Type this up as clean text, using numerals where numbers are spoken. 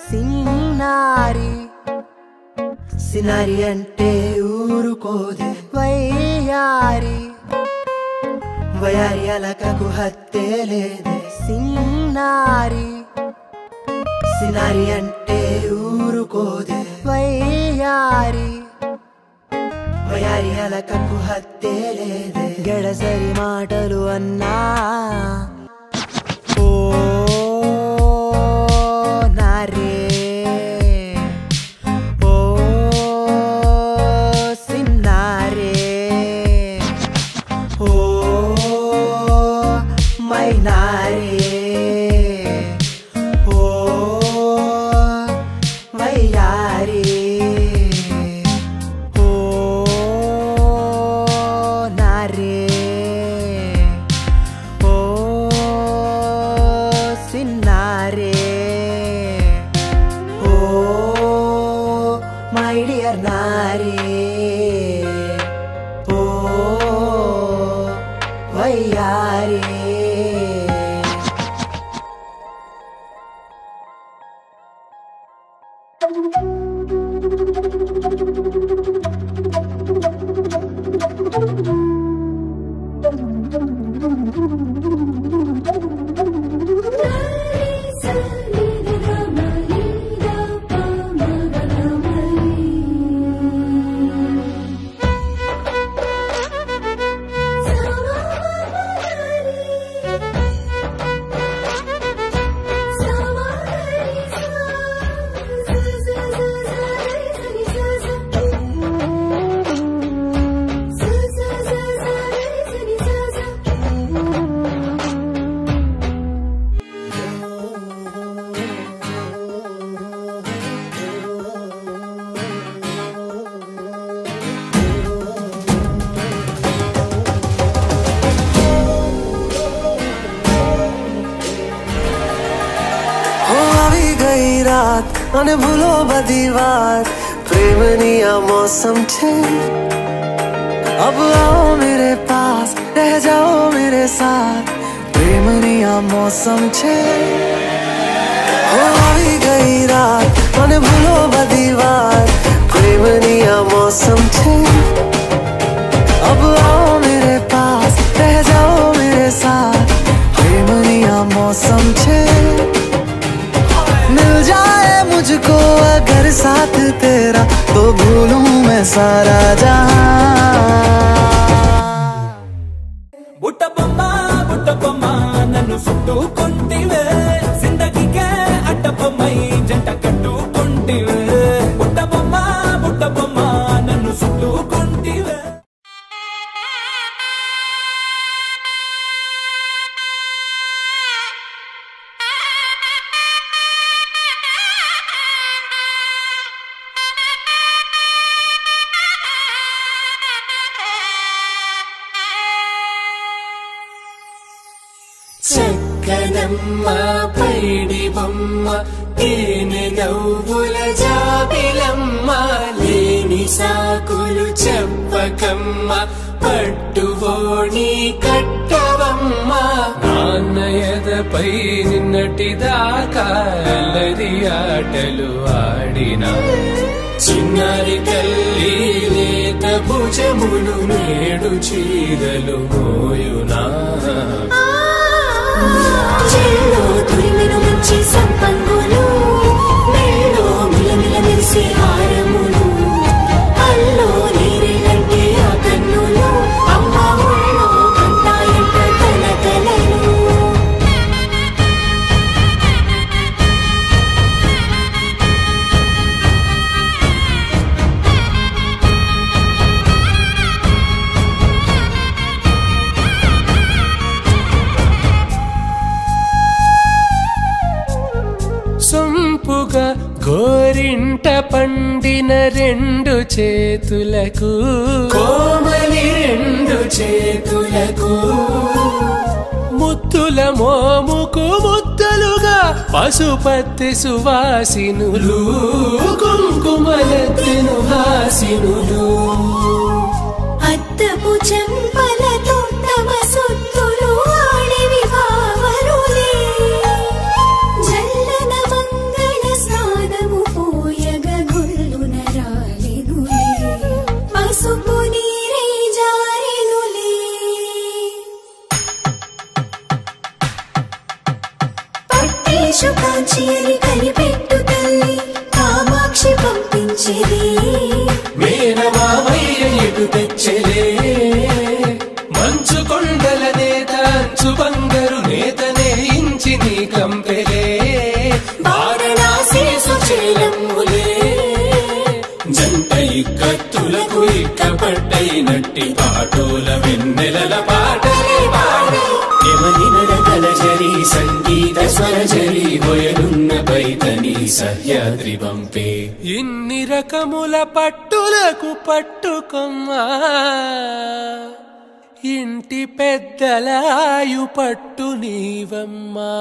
సిన్నారి సినారి అంటే ఊరుకోదే వయ్యారి వయారి అలకకు హత్తే లేదే సిన్నారి సినారి అంటే ఊరుకోదే వయ్యారి వయారి అలకకు హత్తే లేదే గడసరి మాటలు అన్నా ఓ నారే ఓ సిన్నారే ఓ మైనారే ఓ వయ్యారి ఓ నారే ఓ సిన్నారే ఓ మై డియర్ నారే ఓ వయ్యారి અને ભૂલો બધી વાત પ્રેમની આ મૌસમ છે अब आओ मेरे पास रह जाओ मेरे साथ प्रेमनी आ मौसम छे हो आई गई रात અને ભૂલો બધી વાત प्रेमनी आ मौसम छे अब आओ मेरे पास रह जाओ मेरे साथ प्रेमनी आ मौसम छे मिल जाए मुझको अगर साथ तेरा तो भूलूं मैं सारा जहां బుట్టబొమ్మ నన్ను చుట్టుకుంటివే జిందగీకే అడ్డబొమ్మై జంట కట్టుకుంటివే బుట్టబొమ్మ నన్ను చుట్టుకుంటివే చక్కనమ్మ పైడి బొమ్మ తేనె నవ్వుల జాబిలమ్మ లేని సాకులు చెప్పకమ్మ పట్టువోణి కట్టవమ్మ నాన్నయదపై నిన్నటిదాకా అల్లరి ఆటలు ఆడినా చిన్నారి తల్లి లేత భుజములు నేడు చీరలు మోయునా చెల్లో తురిమిన మంచి సంపంగులు మెల్లో మిలమిల మెరిసే హారములు అల్లో నీరేలంటే ఆ కన్నులు అమ్మ ఒళ్ళో కంటాయంట కలకలలు సొంపుగా గోరింట పండిన రెండు చేతులకు కోమలి రెండు చేతులకు ముత్తుల మోముకు ముద్దలుగా పశుపతి సువాసినులు కుంకుమలెత్తెను హాసినులు అద్దపు చెంపలతో తమ సొత్తులు ఆడివి భావరులే జల్లన మంగళ స్నానం కామాక్షి అని కనిపెట్టు తల్లి కామాక్షి పంపించేది మేనమామయ్య ఎటు తెచ్చలే మంచు కొండల నేత అంచు బంగారు నేతనే ఇంచి నీ కంపెలే వారణాసి సుచేలమ్ములే జంట ఇక్కత్తులకు ఇక్కపట్టైనట్టి పాటోల వెన్నెలల పాటలే పాడే యమని నడకల జరి సంగీత స్వరజరి హొయలున్న పైతని సహ్యాద్రి పంపే ఇన్ని రకముల పట్టులకు పట్టుకొమ్మా ఇంటి పెద్దలాయు పట్టు నీవమ్మా